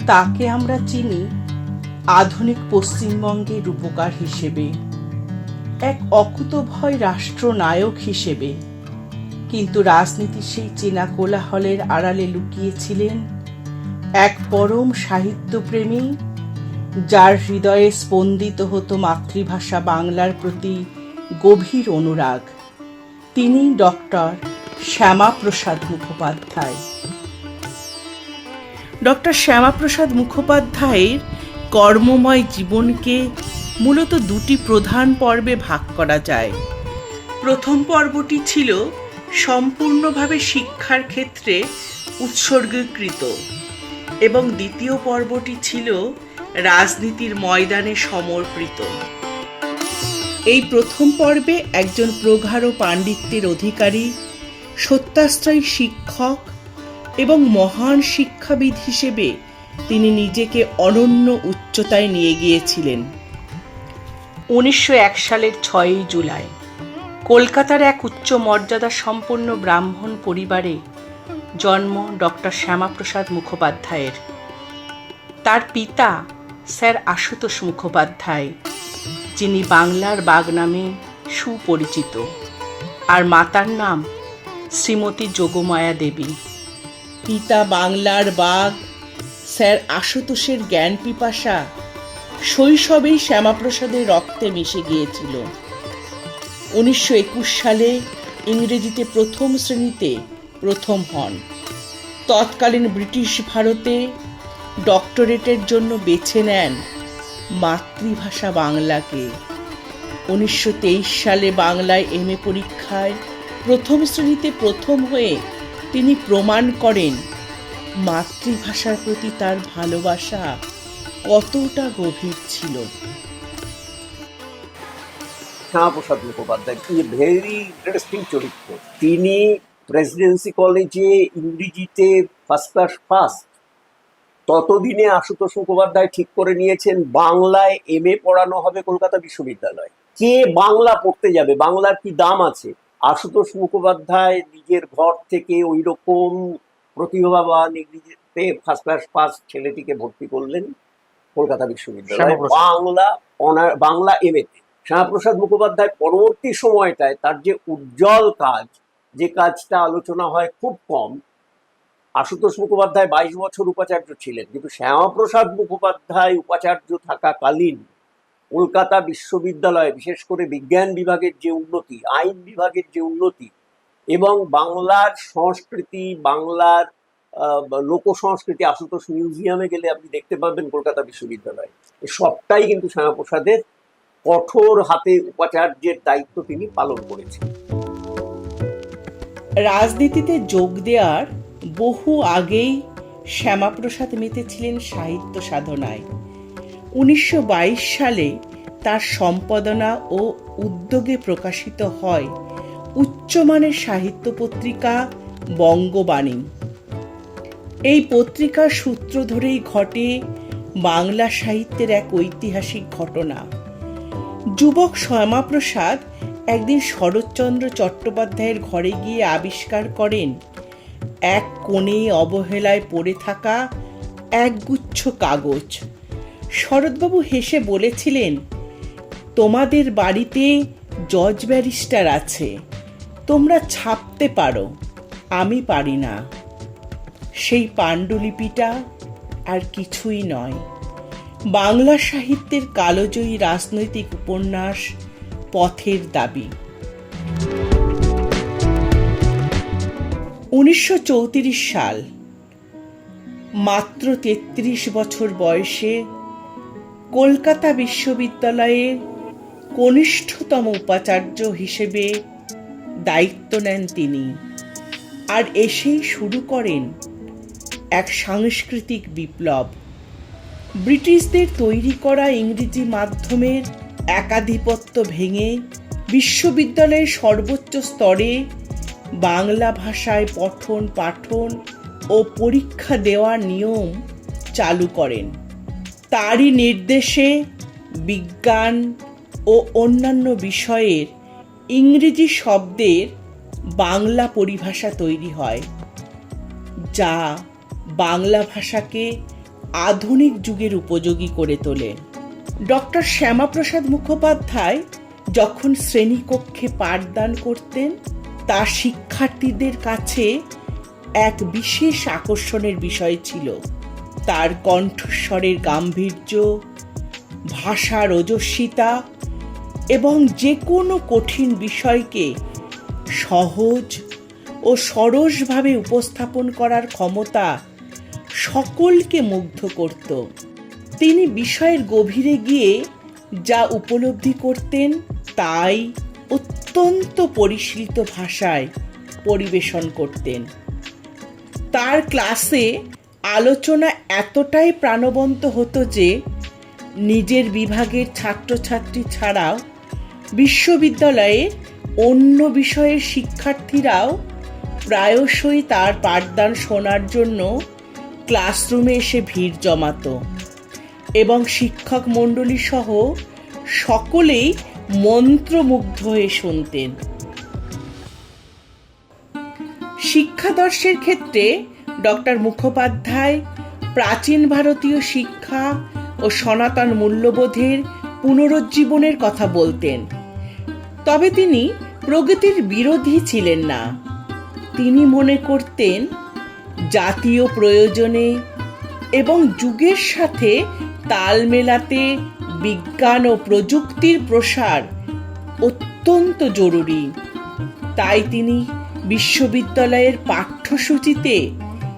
তাকে আমরা চিনি আধুনিক পশ্চিমবঙ্গের রূপকার হিসেবে, এক অকুতোভয় রাষ্ট্রনায়ক হিসেবে। কিন্তু রাজনীতির সেই চেনা কোলাহলের আড়ালে লুকিয়েছিলেন এক পরম সাহিত্যপ্রেমী, যার হৃদয়ে স্পন্দিত হতো মাতৃভাষা বাংলার প্রতি গভীর অনুরাগ। তিনি ডক্টর শ্যামাপ্রসাদ মুখোপাধ্যায়। ডক্টর শ্যামাপ্রসাদ মুখোপাধ্যায়ের কর্মময় জীবনকে মূলত দুটি প্রধান পর্বে ভাগ করা যায়। প্রথম পর্বটি ছিল সম্পূর্ণভাবে শিক্ষার ক্ষেত্রে উৎসর্গীকৃত এবং দ্বিতীয় পর্বটি ছিল রাজনীতির ময়দানে সমর্পিত। এই প্রথম পর্বে একজন প্রগাঢ় পাণ্ডিত্যের অধিকারী, সত্যাশ্রয়ী শিক্ষক এবং মহান শিক্ষাবিদ হিসেবে তিনি নিজেকে অনন্য উচ্চতায় নিয়ে গিয়েছিলেন। 1901 সালের 6 জুলাই কলকাতার এক উচ্চ মর্যাদা সম্পন্ন ব্রাহ্মণ পরিবারে জন্ম ডক্টর শ্যামাপ্রসাদ মুখোপাধ্যায়ের। তার পিতা স্যার আশুতোষ মুখোপাধ্যায়, যিনি বাংলার বাগ নামে সুপরিচিত, আর মাতার নাম শ্রীমতী যোগমায়া দেবী। পিতা বাংলার বাগ স্যার আশুতোষের জ্ঞান পিপাসা শৈশবেই শ্যামাপ্রসাদের রক্তে মিশে গিয়েছিল। 1921 সালে ইংরেজিতে প্রথম শ্রেণীতে প্রথম হন। তৎকালীন ব্রিটিশ ভারতে ডক্টরেটের জন্য বেছে নেন মাতৃভাষা বাংলাকে। 1923 সালে বাংলায় এমএ পরীক্ষায় প্রথম শ্রেণীতে প্রথম হয়ে তিনি প্রমাণ করেন মাতৃভাষার প্রতি তার ভালোবাসা কতটা গভীর ছিল। শ্যামাপ্রসাদ মুখোপাধ্যায় ভেরি ইন্টারেস্টিং চরিত্র। তিনি প্রেসিডেন্সি কলেজে ইংরেজিতে ফার্স্ট ক্লাস ফার্স্ট। ততদিনে আশুতোষ মুখোপাধ্যায় ঠিক করে নিয়েছেন বাংলায় এমএ পড়ানো হবে কলকাতা বিশ্ববিদ্যালয়। কে বাংলা পড়তে যাবে, বাংলার কি দাম আছে? আশুতোষ মুখোপাধ্যায় নিজের ঘর থেকে ওই রকম প্রতিভাবান ইংরেজিতে ফার্স্ট ক্লাস ফার্স্ট ছেলেটিকে ভর্তি করলেন কলকাতা বিশ্ববিদ্যালয়ে বাংলা এমএতে। শ্যামাপ্রসাদ মুখোপাধ্যায় পরবর্তী সময়টায় তার যে উজ্জ্বল কাজ, যে কাজটা আলোচনা হয় খুব কম, আশুতোষ মুখোপাধ্যায় 22 বছর উপাচার্য ছিলেন, কিন্তু শ্যামাপ্রসাদ মুখোপাধ্যায় উপাচার্য থাকাকালীন কলকাতা বিশ্ববিদ্যালয়ে বিশেষ করে বিজ্ঞান বিভাগের যে উন্নতি, আইন বিভাগের যে উন্নতি এবং বাংলার সংস্কৃতি, বাংলার লোক সংস্কৃতি, আশুতোষ মিউজিয়ামে গেলে আপনি দেখতে পাবেন কলকাতা বিশ্ববিদ্যালয়ে, সবটাই কিন্তু শ্যামাপ্রসাদের কঠোর হাতে উপাচার্যের দায়িত্ব তিনি পালন করেছেন। রাজনীতিতে যোগ দেওয়ার বহু আগেই শ্যামাপ্রসাদ মেতেছিলেন সাহিত্য সাধনায়। 1922 সালে তার সম্পাদনা ও উদ্যোগে প্রকাশিত হয় উচ্চমানের সাহিত্য পত্রিকা বঙ্গবাণী। এই পত্রিকার সূত্র ধরেই ঘটে বাংলা সাহিত্যের এক ঐতিহাসিক ঘটনা। যুবক শ্যামাপ্রসাদ একদিন শরৎচন্দ্র চট্টোপাধ্যায়ের ঘরে গিয়ে আবিষ্কার করেন এক কোণে অবহেলায় পড়ে থাকা একগুচ্ছ কাগজ। শরৎবাবু হেসে বলেছিলেন, তোমাদের বাড়িতে জজ ব্যারিস্টার আছে, তোমরা ছাপতে পারো, আমি পারি না। সেই পাণ্ডুলিপিটা আর কিছুই নয়, বাংলা সাহিত্যের কালজয়ী রাজনৈতিক উপন্যাস পথের দাবি। 1934 সাল, মাত্র 33 বছর বয়সে কলকাতা বিশ্ববিদ্যালয়ের কনিষ্ঠতম উপাচার্য হিসেবে দায়িত্ব নেন তিনি, আর এসেই শুরু করেন এক সাংস্কৃতিক বিপ্লব। ব্রিটিশদের তৈরি করা ইংরেজি মাধ্যমের একাধিপত্য ভেঙে বিশ্ববিদ্যালয়ের সর্বোচ্চ স্তরে বাংলা ভাষায় পঠন পাঠন ও পরীক্ষা দেওয়ার নিয়ম চালু করেন। তারই নির্দেশে বিজ্ঞান ও অন্যান্য বিষয়ের ইংরেজি শব্দের বাংলা পরিভাষা তৈরি হয়, যা বাংলা ভাষাকে আধুনিক যুগের উপযোগী করে তোলে। ডক্টর শ্যামাপ্রসাদ মুখোপাধ্যায় যখন শ্রেণীকক্ষে পাঠদান করতেন, তা শিক্ষার্থীদের কাছে এক বিশেষ আকর্ষণের বিষয় ছিল। তার কণ্ঠস্বরের গাম্ভীর্য, ভাষার ওজস্বিতা এবং যে কোনো কঠিন বিষয়কে সহজ ও সরসভাবে উপস্থাপন করার ক্ষমতা সকলকে মুগ্ধ করত। তিনি বিষয়ের গভীরে গিয়ে যা উপলব্ধি করতেন তাই অত্যন্ত পরিশীলিত ভাষায় পরিবেশন করতেন। তার ক্লাসে আলোচনা এতটাই প্রাণবন্ত হতো যে নিজের বিভাগের ছাত্রছাত্রী ছাড়াও বিশ্ববিদ্যালয়ে অন্য বিষয়ের শিক্ষার্থীরাও প্রায়শই তার পাঠদান শোনার জন্য ক্লাসরুমে এসে ভিড় জমাতো এবং শিক্ষক মণ্ডলী সহ সকলেই মন্ত্রমুগ্ধ হয়ে শুনতেন। শিক্ষাদর্শের ক্ষেত্রে ডক্টর মুখোপাধ্যায় প্রাচীন ভারতীয় শিক্ষা ও সনাতন মূল্যবোধের পুনরুজ্জীবনের কথা বলতেন। তবে তিনি প্রগতির বিরোধী ছিলেন না। তিনি মনে করতেন জাতীয় প্রয়োজনে এবং যুগের সাথে তাল মেলাতে বিজ্ঞান ও প্রযুক্তির প্রসার অত্যন্ত জরুরি। তাই তিনি বিশ্ববিদ্যালয়ের পাঠ্যসূচিতে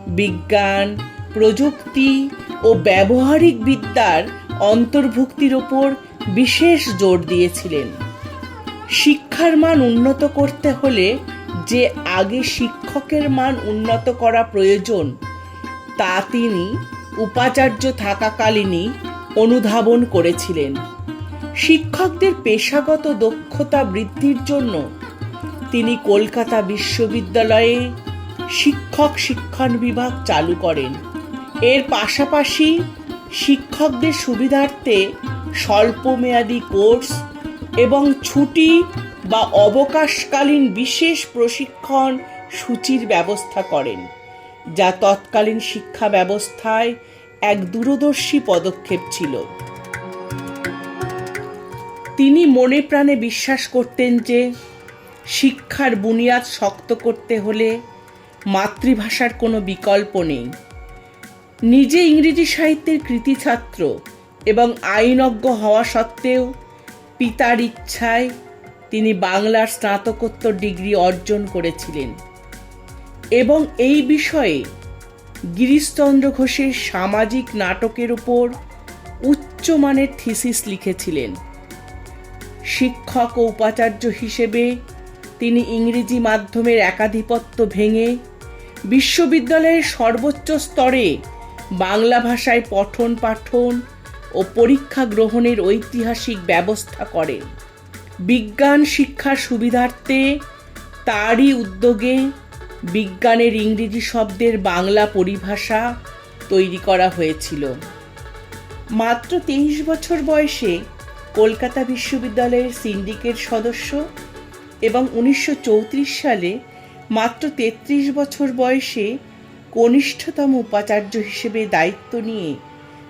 বিজ্ঞান, প্রযুক্তি ও ব্যবহারিক বিদ্যার অন্তর্ভুক্তির ওপর বিশেষ জোর দিয়েছিলেন। শিক্ষার মান উন্নত করতে হলে যে আগে শিক্ষকের মান উন্নত করা প্রয়োজন, তা তিনি উপাচার্য থাকাকালীনই অনুধাবন করেছিলেন। শিক্ষকদের পেশাগত দক্ষতা বৃদ্ধির জন্য তিনি কলকাতা বিশ্ববিদ্যালয়ে শিক্ষক শিক্ষণ বিভাগ চালু করেন। এর পাশাপাশি শিক্ষকদের সুবিধার্থে স্বল্পমেয়াদী কোর্স এবং ছুটি বা অবকাশকালীন বিশেষ প্রশিক্ষণ সূচির ব্যবস্থা করেন, যা তৎকালীন শিক্ষা ব্যবস্থায় এক দূরদর্শী পদক্ষেপ ছিল। তিনি মনে প্রাণে বিশ্বাস করতেন যে শিক্ষার বুনিয়াদ শক্ত করতে হলে মাতৃভাষার কোনো বিকল্প নেই। নিজে ইংরেজি সাহিত্যের কৃতি ছাত্র এবং আইনজ্ঞ হওয়া সত্ত্বেও পিতার ইচ্ছায় তিনি বাংলার স্নাতকোত্তর ডিগ্রি অর্জন করেছিলেন এবং এই বিষয়ে গিরিশচন্দ্র ঘোষের সামাজিক নাটকের উপর উচ্চমানের থিসিস লিখেছিলেন। শিক্ষক ও উপাচার্য হিসেবে তিনি ইংরেজি মাধ্যমের একাধিপত্য ভেঙে বিশ্ববিদ্যালয়ের সর্বোচ্চ স্তরে বাংলা ভাষায় পঠন পাঠন ও পরীক্ষা গ্রহণের ঐতিহাসিক ব্যবস্থা করেন। বিজ্ঞান শিক্ষার সুবিধার্থে তারই উদ্যোগে বিজ্ঞানের ইংরেজি শব্দের বাংলা পরিভাষা তৈরি করা হয়েছিল। মাত্র 23 বছর বয়সে কলকাতা বিশ্ববিদ্যালয়ের সিন্ডিকেট সদস্য এবং 1934 সালে মাত্র 33 বছর বয়সে কনিষ্ঠতম উপাচার্য হিসেবে দায়িত্ব নিয়ে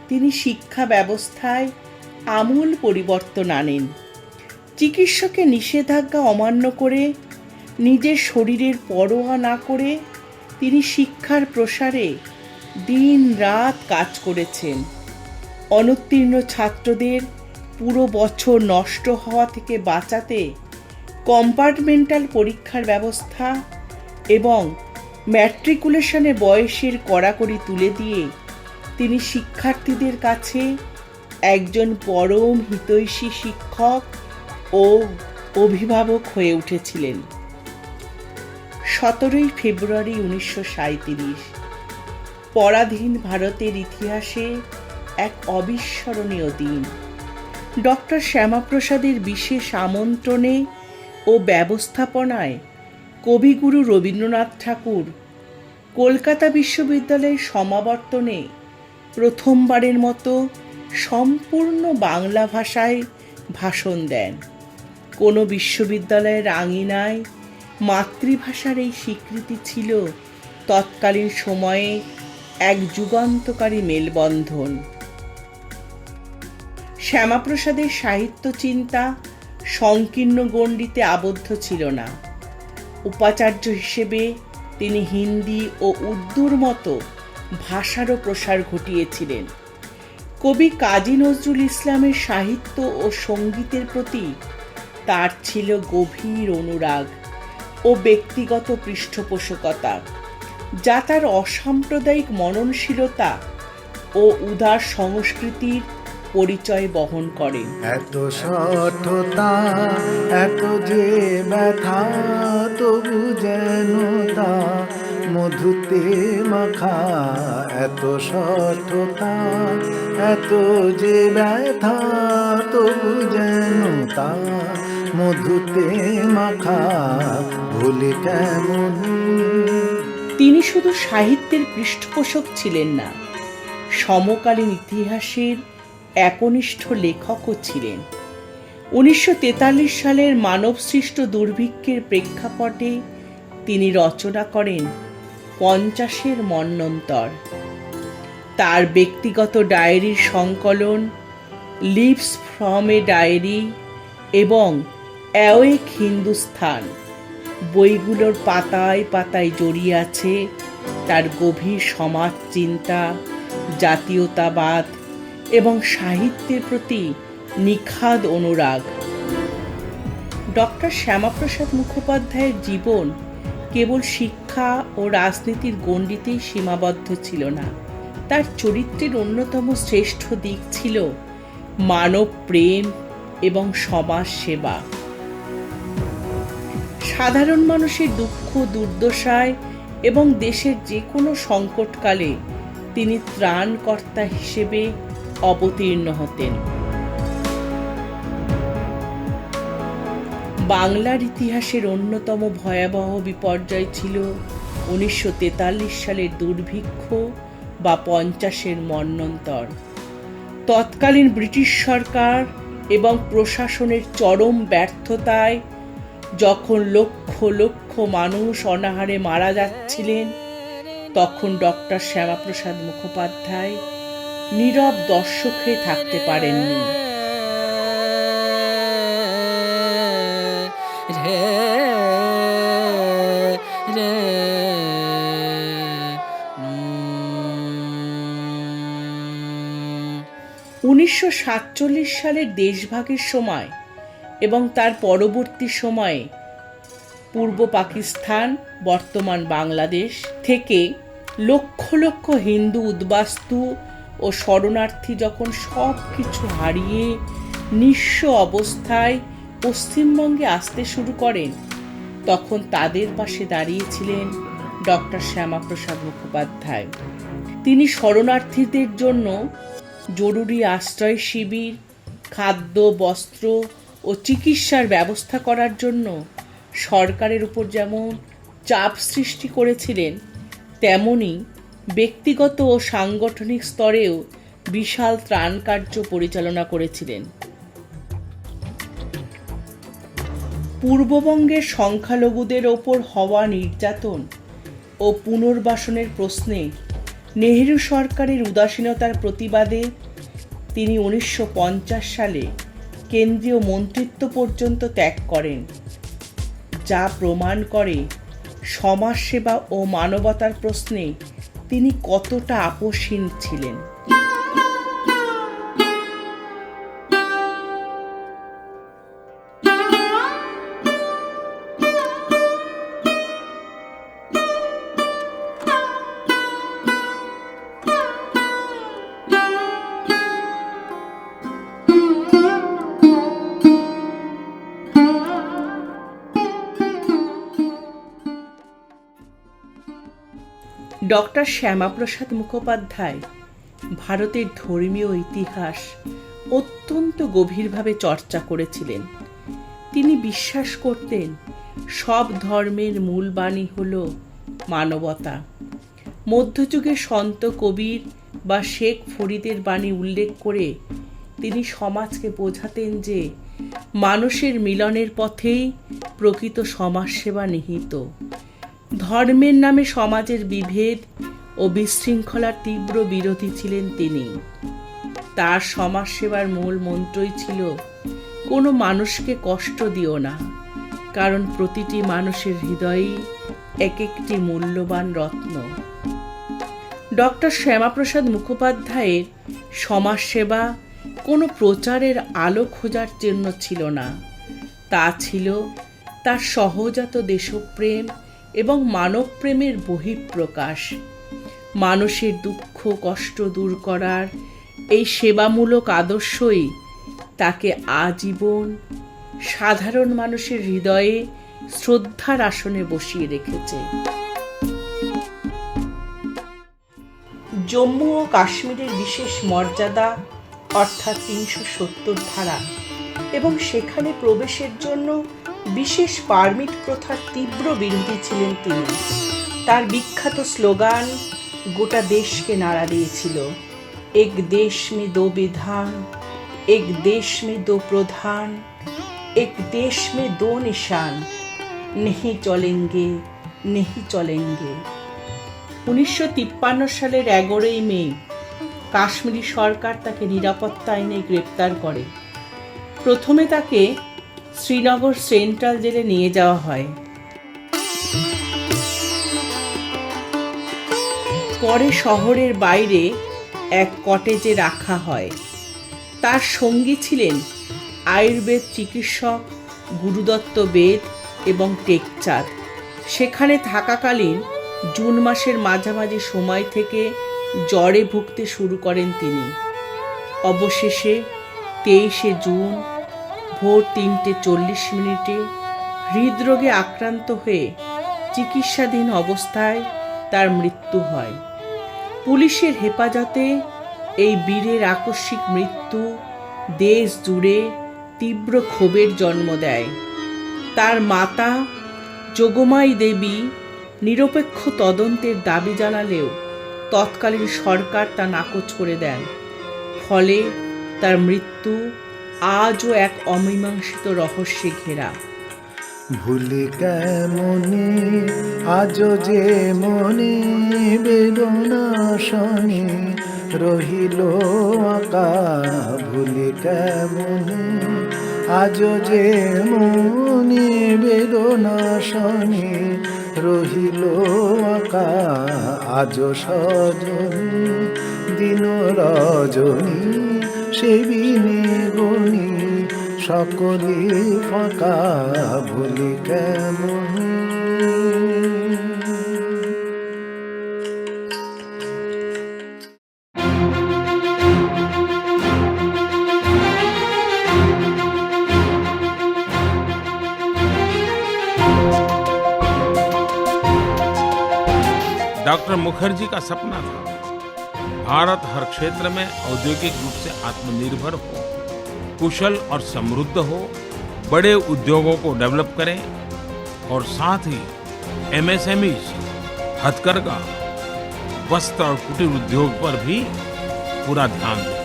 তিনি শিক্ষা ব্যবস্থায় আমূল পরিবর্তন আনেন। চিকিৎসকের নিষেধাজ্ঞা অমান্য করে, নিজের শরীরের পরোয়া না করে তিনি শিক্ষার প্রসারে দিন রাত কাজ করেছেন। অনুত্তীর্ণ ছাত্রদের পুরো বছর নষ্ট হওয়া থেকে বাঁচাতে কম্পার্টমেন্টাল পরীক্ষার ব্যবস্থা এবং ম্যাট্রিকুলেশনে বয়সের কড়াকড়ি তুলে দিয়ে তিনি শিক্ষার্থীদের কাছে একজন পরম হিতৈষী শিক্ষক ও অভিভাবক হয়ে উঠেছিলেন। 17 ফেব্রুয়ারি 1937 পরাধীন ভারতের ইতিহাসে এক অবিস্মরণীয় দিন। ডক্টর শ্যামাপ্রসাদের বিশেষ আমন্ত্রণে ও ব্যবস্থাপনায় কবিগুরু রবীন্দ্রনাথ ঠাকুর কলকাতা বিশ্ববিদ্যালয়ের সমাবর্তনে প্রথমবারের মতো সম্পূর্ণ বাংলা ভাষায় ভাষণ দেন। কোনো বিশ্ববিদ্যালয়ের আঙিনায় মাতৃভাষার এই স্বীকৃতি ছিল তৎকালীন সময়ে এক যুগান্তকারী মেলবন্ধন। শ্যামাপ্রসাদের সাহিত্য চিন্তা সংকীর্ণ গণ্ডিতে আবদ্ধ ছিল না। উপাচার্য হিসেবে তিনি হিন্দি ও উর্দুর মতো ভাষারও প্রসার ঘটিয়েছিলেন। কবি কাজী নজরুল ইসলামের সাহিত্য ও সঙ্গীতের প্রতি তার ছিল গভীর অনুরাগ ও ব্যক্তিগত পৃষ্ঠপোষকতা, যা তার অসাম্প্রদায়িক মননশীলতা ও উদার সংস্কৃতির পরিচয় বহন করে। এত সঠতা, এত যে ব্যথা, তবু যেন তা মধুতে মাখা। এত সঠতা, এত যে ব্যথা, তবু যেন তা মধুতে মাখা। ভুলে কেমন। তিনি শুধু সাহিত্যের পৃষ্ঠপোষক ছিলেন না, সমকালীন ইতিহাসের একনিষ্ঠ লেখকও ছিলেন। 1943 সালের মানবসৃষ্ট দুর্ভিক্ষের প্রেক্ষাপটে তিনি রচনা করেন 50-এর মন্বন্তর। তার ব্যক্তিগত ডায়েরির সংকলন লিভস ফ্রম এ ডায়েরি এবং অ্যাওয়েক হিন্দুস্তান বইগুলোর পাতায় পাতায় জড়িয়ে আছে তার গভীর সমাজ চিন্তা, জাতীয়তাবাদ এবং সাহিত্যের প্রতি নিখাদ অনুরাগ। ডক্টর শ্যামাপ্রসাদ মুখোপাধ্যায়ের জীবন কেবল শিক্ষা ও রাজনীতির গণ্ডিতেই সীমাবদ্ধ ছিল না। তার চরিত্রের অন্যতম শ্রেষ্ঠ দিক ছিল মানব প্রেম এবং সমাজ সেবা। সাধারণ মানুষের দুঃখ দুর্দশায় এবং দেশের যে কোনো সংকটকালে তিনি ত্রাণকর্তা হিসেবে অবতীর্ণ হতেন। বাংলার ইতিহাসের অন্যতম ভয়াবহ বিপর্যয় ছিল 1943 সালের দুর্ভিক্ষ বা 50-এর মন্বন্তর। তৎকালীন ব্রিটিশ সরকার এবং প্রশাসনের চরম ব্যর্থতায় যখন লক্ষ লক্ষ মানুষ অনাহারে মারা যাচ্ছিলেন, তখন ডক্টর শ্যামাপ্রসাদ মুখোপাধ্যায় নীরব দর্শক হয়ে থাকতে পারেননি। রে রে 1947 সালের দেশভাগের সময় এবং তার পরবর্তী সময়ে পূর্ব পাকিস্তান, বর্তমান বাংলাদেশ থেকে লক্ষ লক্ষ হিন্দু উদ্বাস্তু ও শরণার্থী যখন সব কিছু হারিয়ে নিঃস্ব অবস্থায় পশ্চিমবঙ্গে আসতে শুরু করেন, তখন তাদের পাশে দাঁড়িয়েছিলেন ডক্টর শ্যামাপ্রসাদ মুখোপাধ্যায়। তিনি শরণার্থীদের জন্য জরুরি আশ্রয় শিবির, খাদ্য, বস্ত্র ও চিকিৎসার ব্যবস্থা করার জন্য সরকারের উপর যেমন চাপ সৃষ্টি করেছিলেন, তেমনি ব্যক্তিগত ও সাংগঠনিক স্তরেও বিশাল ত্রাণ কার্য পরিচালনা করেছিলেন। পূর্ববঙ্গের সংখ্যালঘুদের ওপর হওয়া নির্যাতন ও পুনর্বাসনের প্রশ্নে নেহেরু সরকারের উদাসীনতার প্রতিবাদে তিনি 1950 সালে কেন্দ্রীয় মন্ত্রিত্ব পর্যন্ত ত্যাগ করেন, যা প্রমাণ করে সমাজসেবা ও মানবতার প্রশ্নে তিনি কতটা আপোষহীন ছিলেন। ডক্টর শ্যামাপ্রসাদ মুখোপাধ্যায় ভারতের ধর্মীয় ইতিহাস অত্যন্ত গভীরভাবে চর্চা করেছিলেন। তিনি বিশ্বাস করতেন সব ধর্মের মূল বাণী হল মানবতা। মধ্যযুগে সন্ত কবির বা শেখ ফরিদের বাণী উল্লেখ করে তিনি সমাজকে বোঝাতেন যে মানুষের মিলনের পথেই প্রকৃত সমাজসেবা নিহিত। ধর্মের নামে সমাজের বিভেদ ও ও বিশৃঙ্খলার তীব্র বিরোধী ছিলেন তিনি। তার সমাজসেবার মূল মন্ত্রই ছিল, কোনো মানুষকে কষ্ট দিও না, কারণ প্রতিটি মানুষের হৃদয়েই এক একটি মূল্যবান রত্ন। ডক্টর শ্যামাপ্রসাদ মুখোপাধ্যায়ের সমাজসেবা কোনো প্রচারের আলো খোঁজার জন্য ছিল না, তা ছিল তার সহজাত দেশপ্রেম এবং মানবপ্রেমের বহিঃপ্রকাশ। মানুষের দুঃখ কষ্ট দূর করার এই সেবামূলক আদর্শই তাকে আজীবন সাধারণ মানুষের হৃদয়ে শ্রদ্ধার আসনে বসিয়ে রেখেছে। জম্মু ও কাশ্মীরের বিশেষ মর্যাদা অর্থাৎ ৩৭০ ধারা এবং সেখানে প্রবেশের জন্য বিশেষ পারমিট প্রথার তীব্র বিরোধী ছিলেন তিনি। তার বিখ্যাত স্লোগান গোটা দেশকে নাড়া দিয়েছিল, এক দেশ মে দো বিধান, এক দেশ মে দো প্রধান, এক দেশ মে দো নিশান, নেহি চলেঙ্গে নেহি চলেঙ্গে। 1953 সালের 11 মে কাশ্মীরি সরকার তাকে নিরাপত্তা আইনে গ্রেপ্তার করে। প্রথমে তাকে শ্রীনগর সেন্ট্রাল জেলে নিয়ে যাওয়া হয়। পরে শহরের বাইরে এক কটেজে রাখা হয়। তার সঙ্গী ছিলেন আয়ুর্বেদ চিকিৎসক গুরুদত্ত বেদ এবং টেকচাঁদ। সেখানে থাকাকালীন জুন মাসের মাঝামাঝি সময় থেকে জ্বরে ভুগতে শুরু করেন তিনি। অবশেষে 23 জুন ভোর 3:40 হৃদরোগে আক্রান্ত হয়ে চিকিৎসাধীন অবস্থায় তার মৃত্যু হয়। পুলিশের হেফাজতে এই বীরের আকস্মিক মৃত্যু দেশ জুড়ে তীব্র ক্ষোভের জন্ম দেয়। তার মাতা যোগমাই দেবী নিরপেক্ষ তদন্তের দাবি জানালেও তৎকালীন সরকার তা নাকচ করে দেন। ফলে তার মৃত্যু আজও এক অমীমাংসিত রহস্যে ঘেরা। ভুলি কেমনে আজও যে মনে বেদনা শনি রহিল আকা, ভুলি কেমনে আজও যে মনে বেদনা শনি রহিল আকা, আজও সজনী দিন রজনী সেবিনে গণি সকলে ফাঁকা, ভুলি কেমন। डॉक्टर मुखर्जी का सपना था भारत हर क्षेत्र में औद्योगिक रूप से आत्मनिर्भर हो, कुशल और समृद्ध हो, बड़े उद्योगों को डेवलप करें और साथ ही एमएसएमई, हथकरघा, वस्त्र और कुटीर उद्योग पर भी पूरा ध्यान दें।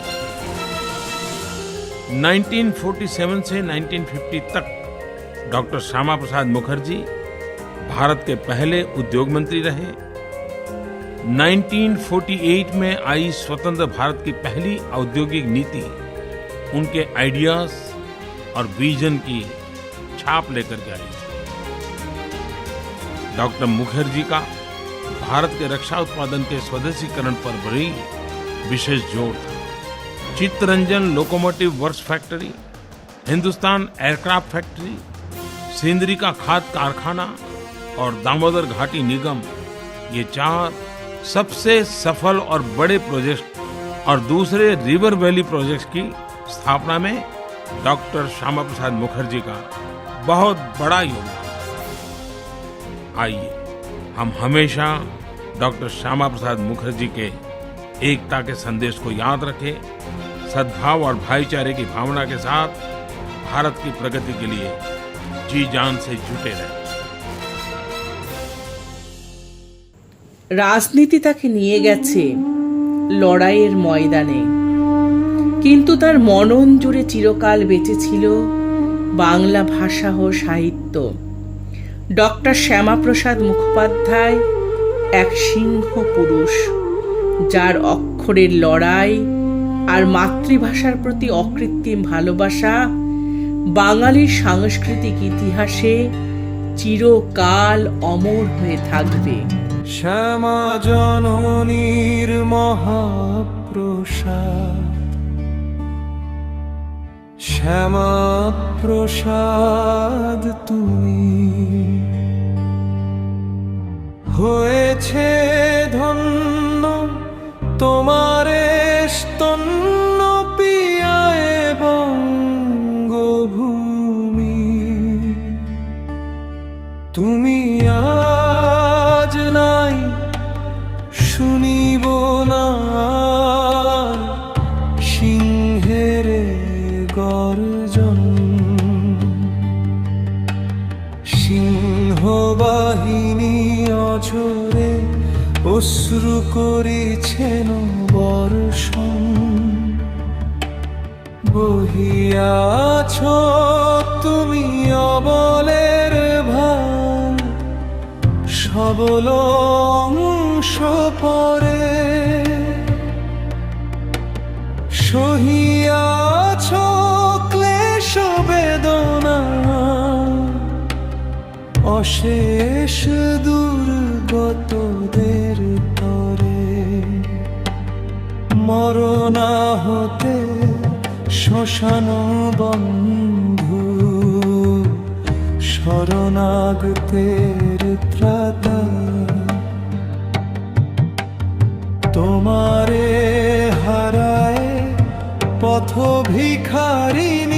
1947 से 1950 तक डॉक्टर श्यामा प्रसाद मुखर्जी भारत के पहले उद्योग मंत्री रहे। 1948 में आई स्वतंत्र भारत की पहली औद्योगिक नीति उनके आइडियाज और विजन की छाप लेकर के आई थी। डॉक्टर मुखर्जी का भारत के रक्षा उत्पादन के स्वदेशीकरण पर भी विशेष जोर था। Chittaranjan locomotive works factory, Hindustan aircraft factory, Sindri का खाद कारखाना और दामोदर घाटी निगम, ये 4 सबसे सफल और बड़े प्रोजेक्ट और दूसरे रिवर वैली प्रोजेक्ट्स की स्थापना में डॉक्टर श्यामा प्रसाद मुखर्जी का बहुत बड़ा योगदान। आइए हम हमेशा डॉक्टर श्यामा प्रसाद मुखर्जी के एकता के संदेश को याद रखें, सद्भाव और भाईचारे की भावना के साथ भारत की प्रगति के लिए जी जान से जुटे रहें। রাজনীতি তাকে নিয়ে গেছে লড়াইয়ের ময়দানে, কিন্তু তার মনন জুড়ে চিরকাল বেঁচে ছিল বাংলা ভাষা ও সাহিত্য। ডক্টর শ্যামাপ্রসাদ মুখোপাধ্যায় এক সিংহ পুরুষ, যার অক্ষরের লড়াই আর মাতৃভাষার প্রতি অকৃত্রিম ভালোবাসা বাঙালির সাংস্কৃতিক ইতিহাসে চিরকাল অমর হয়ে থাকবে। শ্যামা জননীর মহাপ্রসাদ, শ্যামা প্রসাদ তুমি, হয়েছে ধন্য তোমারে স্তন্য পিয়ায় বঙ্গভূমি। তুমি আজ নাই শুনিব না সিংহের গর্জন, সিংহবাহিনী অঝরে অশ্রু করেছেন বর্ষণ। বহিয়াছ তুমি অবলের ভার, সবল অংশ পরে সহিয়াছ ক্লেশ বেদনা, অশেষ দুর্গতদের তরে। মরণাহতে শ্মশান বন্ধু, শরণাগতের ত্রাতা। তোমারে হারায় পথ ভিখারিণী